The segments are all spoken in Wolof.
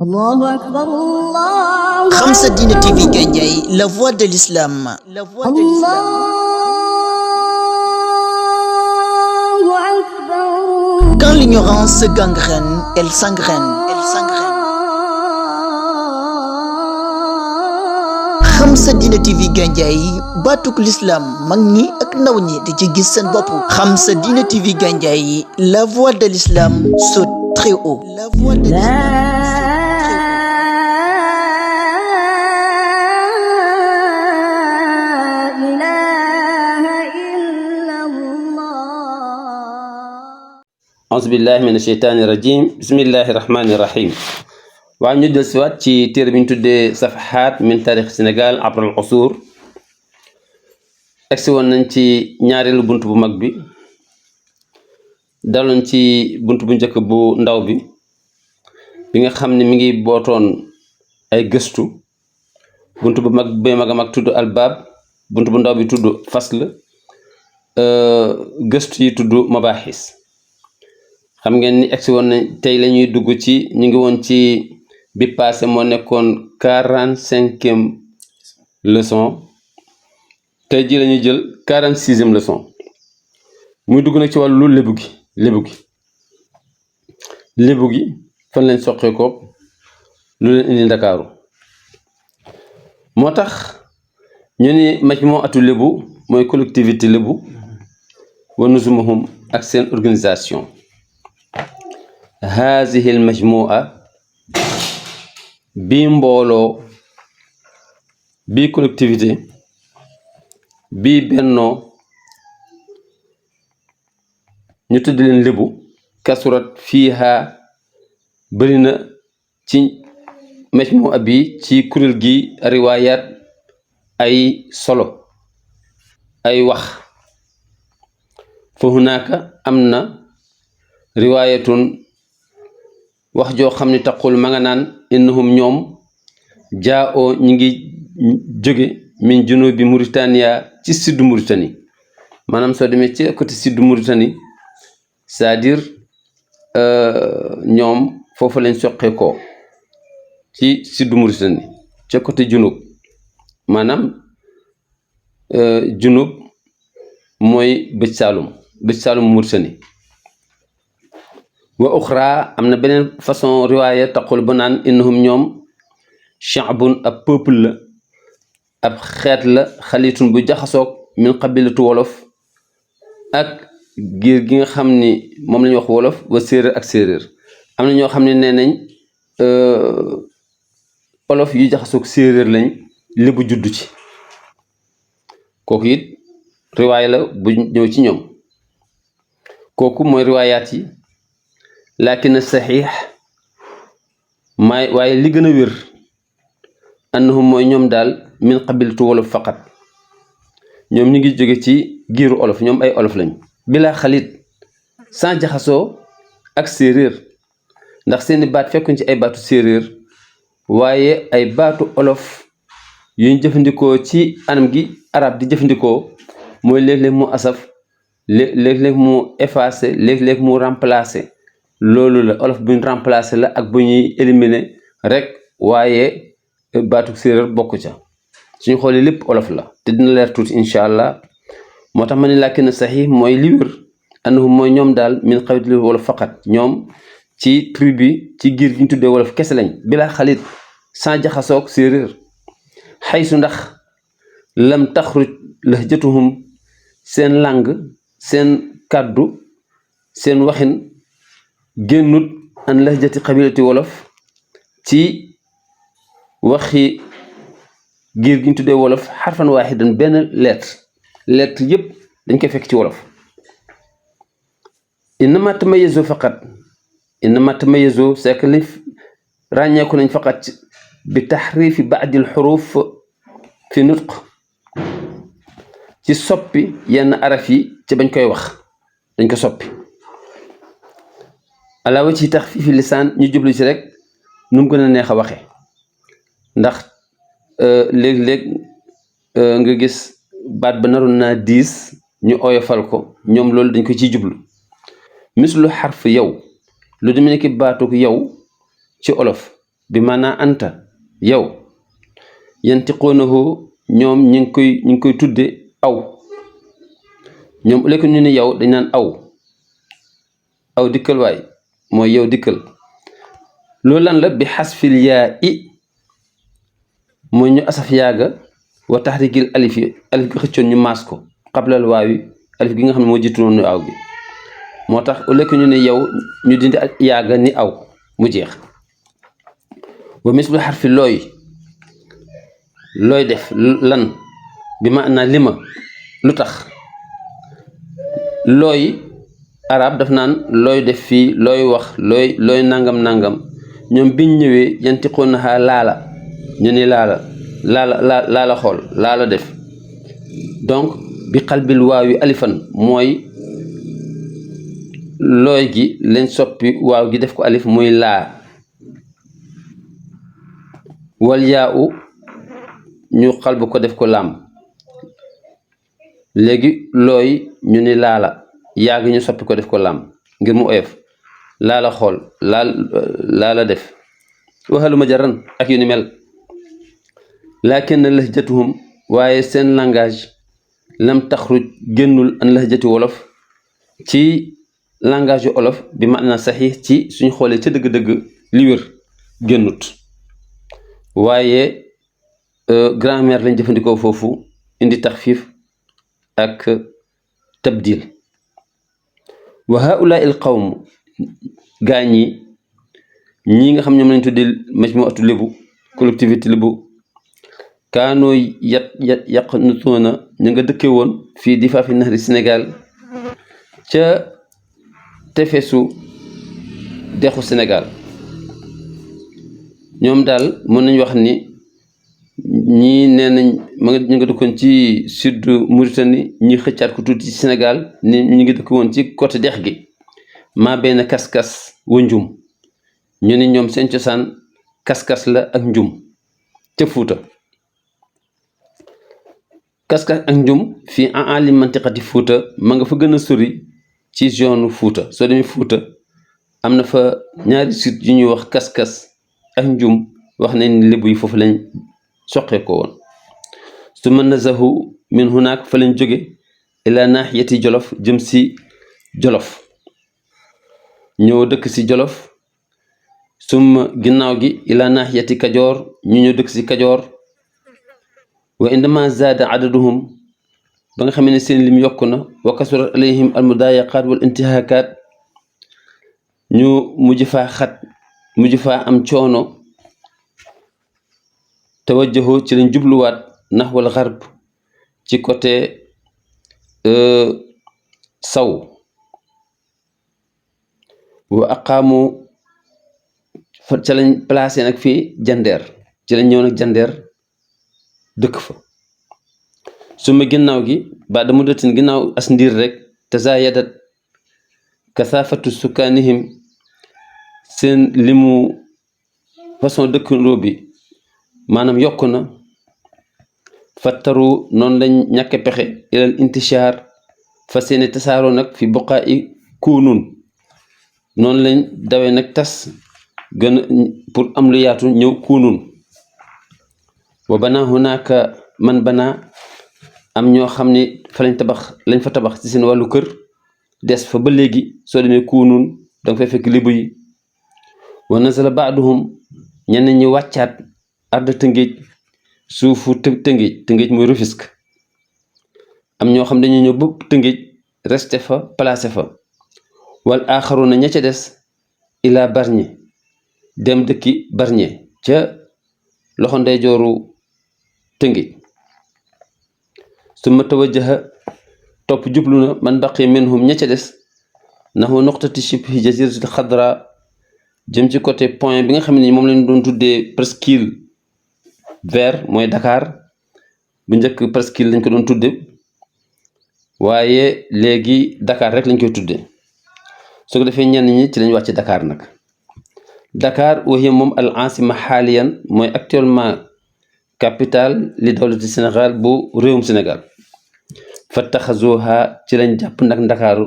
الله أكبر الله Khamsa Dine TV Gandiaye, la voix de l'islam. La voix de l'islam. الله أكبر. Quand l'ignorance gangrène, elle s'engraine. Elle s'engraine. Khamsa Dine TV Gandiaye, batuk l'islam, mag ñi ak ndaw ñi di ci gis seen bopp. Khamsa Dine TV Gandiaye, la voix de l'islam saute très haut. La voix de l'islam. أعوذ بالله من الشيطان الرجيم بسم الله الرحمن الرحيم waa ñu del siwaat ci téere bi ñu tuddee safahaat min taarix Sénégal abra al usur egsi woon nañ ci ñaareelu bunt bu mag bi daloon ci bunt bu njëkk bu ndaw bi nga xam ne mi ngi bootoon ay gëstu bunt bu mag bi mag a mag tudd albaab bunt bu ndaw bi tudd fasl gëstu yi tudd mabaaxis xam ngeen ni egsi woon nañ tey la ñuy dugg ci ñu ngi woon ci bi passé moo nekkoon 45e leçon tey ji la ñuy jël 46e leçon muy dugg nag ci wàllu lébu gi fan leen soqee ko lu leen indi Ndakaaru moo tax ñu ni majmuatu lébu mooy collectivité lébu wa nuzumuhum ak seen organisation هذه المجموعة بي مبولو بي كولكتيفيتي بي بنو ñu tudd leen lébu kasurat fiiha bëri na ci majmu'a bi ci kuréel gi riwayat ay solo ay wax fa hunaka am na riwayatun wax joo xam ne taqul ma nga naan innahum ñoom jaa oo ñi ngi jóge min junubi Mauritania ci suddu Mauritanie maanaam soo demee ci côté suddu Mauritanie c'est-à-dire ñoom foofu lañ soqee ko ci suddu Mauritanie ca côté junub maanaam junub mooy bëj saalum Mauritanie wa uxra am na beneen façon riwaaya taqul bu naan innahum ñoom sha'bun ab peuple la ab xeet la xalitun bu jaxasoog min qabilatu wolof ak giir gi nga xam ni moom la ñuy wax wolof wa séeréer ak séeréer am na ñoo xam ne nee nañ wolof yu jaxasoog séeréer lañ lébu juddu ci kooku it riwaaya la bu ñëw ci ñoom kooku mooy riwaayaat yi lakin saxiix waaye li gën a wér annahum mooy ñoom daal min qabilatu wolof faqat ñoom ñu ngi jóge ci giiru olof ñoom ay olof lañ bilaa xalit sans jaxasoo ak séeréer ndax seeni baat fekkuñ ci ay baatu séeréer waaye ay baatu olof yuñ jëfandikoo ci anam gi arab di jëfandikoo mooy léeg-léeg mu asaf léeg-léeg mu effacé léeg-léeg mu remplacé loolu la olof buñ remplacer la ak bu ñuy éliminer rek waaye baatu séeréer bokk ca suñu xoolee lépp olof la te dina leer tuuti incha allah moo tax ma ne làkki na saxiix mooy li wér annahum mooy ñoom daal min xabilatil wolof faqat ñoom ci tribu ci giir gi ñu tuddee wolof kese lañ bilaa xalit sans jaxasoog séeréer xaysu ndax lam taxruj lahjatuhum seen langue seen kàddu seen waxin génnut an lahjati qabilati wolof ci waxi giir gi ñu tuddee wolof xarfan waaxidan benn lettre yépp dañ koy fekk ci wolof innama tamayazu faqat c'est que li ràññeeku nañ faqat bi taxrifi baadil xuruf fi nutq ci soppi yenn araf yi ci bañ koy wax dañ ko soppi ala wa ci tax fii lisaan ñu jublu ci rek nu mu gën a neex a waxe ndax léeg-léeg nga gis baat ba naroon naa diis ñu oyofal ko ñoom loolu dañ ko ciy jublu mislu xarf yow lu demee ni ki baatug yow ci olof bi maanaa anta yow yantiquunahu ñoom ñu ngi koy tudde aw ñoom lekk ñu ni yow dañ naan aw dikkal waay mooy yow dikkal loolu lan la bi xasfil yaa i mooy ñu asaf yaaga wa taxrikil alif gi xëccoon ñu maas ko xablal waawi alif gi nga xam ne moo jiituloon nu aw gi moo tax au lieu que ñu ne yow ñu dindi yaaga ni aw mu jeex wa mislu xarfi looy def lan bi maanaa lima lu tax looy arab daf naan looy def fii looy wax looy nangam ñoom biñ ñëwee yantiquunahaa laala ñu ni laala xool laala def donc bi xalbil waaw alifan mooy looy gi leen soppi waaw gi def ko alif muy laa wal yaa u ñu xalbu ko def ko laam léegi looy ñu ni laala yaa gi ñu soppi ko def ko laam ngir mu oyof laala xool laala def waxalu ma jaran ak yu ni mel laakin lahjatuhum waaye seen langage lam taxruj génnul an lahjati wolof ci langage yu olof bi maana saxiix ci suñ xoolee ca dëgg-dëgg li wér génnut waaye grammaire lañ jëfandikoo foofu indi taxfiif ak tabdil wa haulaa il qawm gaa ñi nga xam ñoom lañ tuddee majmuatu lébu collectivité lébu kaanoo yàq nutoona ñu nga dëkke woon fii di faafi naxari Sénégal ca tefesu dexu Sénégal ñoom daal mën nañ wax ni ñii nee nañ ñu nga dëkkoon ci sud Mauritanie ñi xëccaat ko tuuti ci Sénégal ni ñu ngi dëkk woon ci côté dex gi maa benn kas-kas wa njum ñu ni ñoom seen cosaan kas-kas la ak njum ca Fuuta kas-kas ak njum fii en ali mantiqati Fuuta ma nga fa gën a sori ci zone Fuuta soo demee Fuuta am na fa ñaari site yu ñuy wax kas-kas ak njum wax nañ ni lébu yi foofu lañ soqee ko woon su ma nazahu min hunaak fa lañ jóge ila naaxiyati Jolof jëm si Jolof ñëw dëkk si Jolof summa ginnaaw gi ila naaxiyati Kajoor ñu ñëw dëkk si Kajoor wa indama zaada adaduhum ba nga xam ne seen lim yokku na wa kasurat alayhim almudayaqaat wal intihakaat ñu mujj faa am coono tawajjahu ci lañ jubluwaat naxwal xarb ci côté saw wa aqaamu ca lañ placé nag fii jandeer ci lañ ñëw nag jandeer dëkk fa suma ginnaaw gi ba da muddatin ginnaaw as ndiir rek tazaayadat kasaafatu sukkaanihim seen limu façon dëkkandoo bi maanaam yokku na fattaru noonu lañ ñàkke pexe ilal intishaar fa seeni tasaaroo nag fi boqaa i kuunun noonu lañ dawee nag tas gën pour am lu yaatu ñëw kuunun wa banaa hunaaka man banaa am ñoo xam ne fa lañ fa tabax ci seen wàllu kër des fa ba léegi soo demee kuunun danga fay fekk libu yi wa nazala baaduhum ñenn ñi wàccaat arda Tëngéej suufu Tëngéej mooy Rufisque am ñoo xam dañu ñëw ba Tëngéej resté fa placé fa wal aaxaruna ña ca des ila Bargny dem dëkki Bargny ca loxo ndeyjooru Tëngéej summa tawajjaha topp jublu na man baqi minhum ña ca des naxu noqtati shibhi jaziratul xadra jëm ci côté point bi nga xam ne moom lañ doon tuddee presqu'île vert mooy Dakar bu njëkk presqu'île lañ ko doon tudde waaye léegi Dakar rek lañ koy tudde su ko defee ñenn ñi ci lañ wàcc Dakar nag Dakar waxiye moom al asima xaaliyan mooy actuellement capitale li dawlati Sénégal bu réewum Sénégal fa taxazuha ci lañ jàpp nag Ndakaaru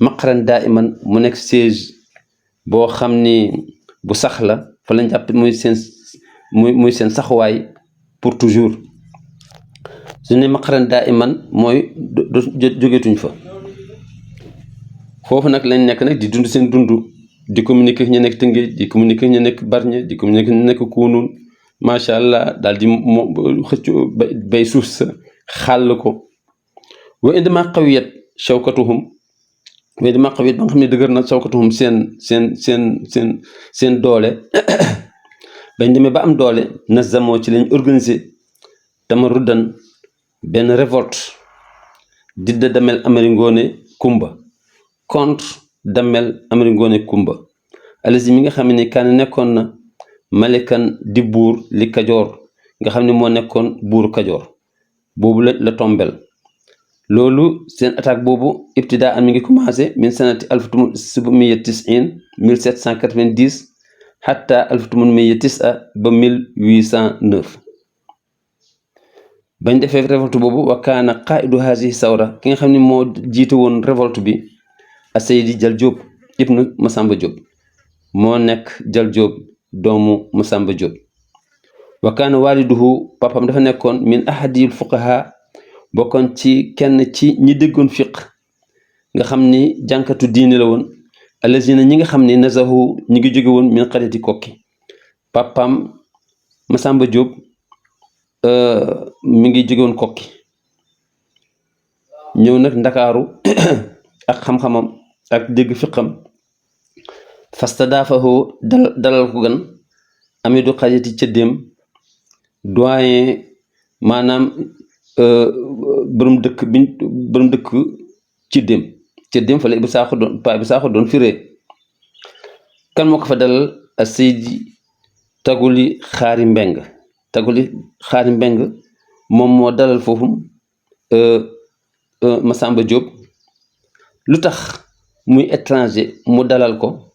maqaran daa iman mu nekk siège boo xam ni bu sax la fa lañ jàpp muy seen saxuwaay pour toujours su ne maqaran daa iman mooy jógetuñ fa foofu nag lañ nekk nag di dund seen dund di communiquer ak ñu nekk Tëngéej di communiquer ak ñu nekk Bargny di communiquer ak ñu nekk Kounoune macha allah daal di xëccu bay suuf sa xàll ko wa indama qawiyat shawkatuhum wa indama qawiyat ba nga xam ne dëgër na shawkatuhum seen doole bañ demee ba am doole nazamoo ci lañ organiser tamarrudan benn révolte didda Damel Amari Ngoone Kumba contre Damel Amari Ngoone Kumba alasi mi nga xam ne kaan nekkoon na malikan di buur li Kajoor nga xam ne moo nekkoon buuru Kajoor boobu la tombel loolu seen attaque boobu ibtidaa an mi ngi commencé min sanati 1790 hatta 1809 ba 1809 bañ defee révolte boobu wa kaana qaidu hazihi sawra ki nga xam ne moo jiite woon révolte bi a Seydi Jal Jóob ibnu Masamba Jóob moo nekk Jal Jóob doomu Masamba Jóob wa kaana waliduhu papam dafa nekkoon min ahadil fuqaha bokkoon ci kenn ci ñi déggoon fiq nga xam ni jànkatu diini la woon alazina ñi nga xam ni nazahu ñi ngi jóge woon min qaryati Kokki papam Masamba Jóob mi ngi jóge woon Kokki ñëw nag Ndakaaru ak xam-xamam ak dégg fiqam fastadaafahu dalal ko gan amidu qaryati cëddeem doyen maanaam borom dëkk ci dem fa la Ibou Sakho doon firee kan moo ko fa dalal a Seydi Taguli Xaari Mbeng moom moo dalal foofu Masamba Jóob lu tax muy étranger mu dalal ko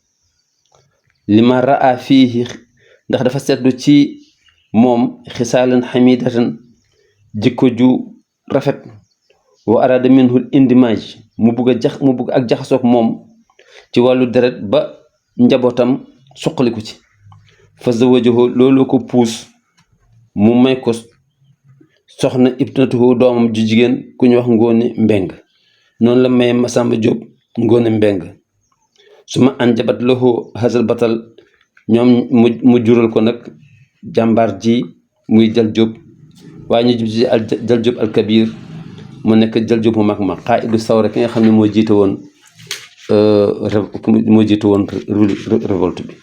li ma raa fii ndax dafa seetlu ci moom xisaalan xamidatan jikko ju rafet wa arada minhul indimage mu bugg ak jaxasoog moom ci wàllu deret ba njabootam suqaliku ci fa zawajahu loolu ko puus mu may ko soxna ibnatuhu doomam ju jigéen ku ñu wax Ngoone Mbeng noonu la may Masamba Jóob Ngoone Mbeng su ma anjabat lahu hasal batal ñoom mu jural ko nag jàmbaar ji muy Jal Jóob waaye ñu jub ci Jal Jóob al Kabir mu nekk Jal Jóob mu mag ma qaidu sawra ki nga xam ne moo jiite woon révolte bi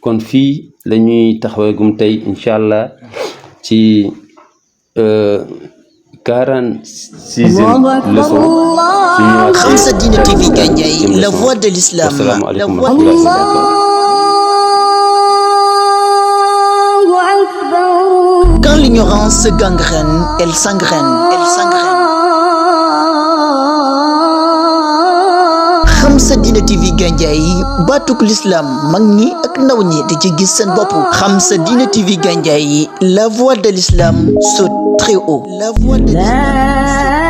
kon fii la ñuy taxawee gum tey incha allah ci 46e leçon Khamsa Dina TV Gandiaye, la voix de l'islam. Assalamu alaikum wa rahmatullahi wa barakatuh. Quand l'ignorance gangrène, elle s'engraine. Khamsa Dina TV Gandiaye, baatuk l'islam mag ñi ak ndaw ñi di ci gis seen bopp. Khamsa Dina TV Gandiaye, la voix de l'islam saute très haut. La voix de l'islam.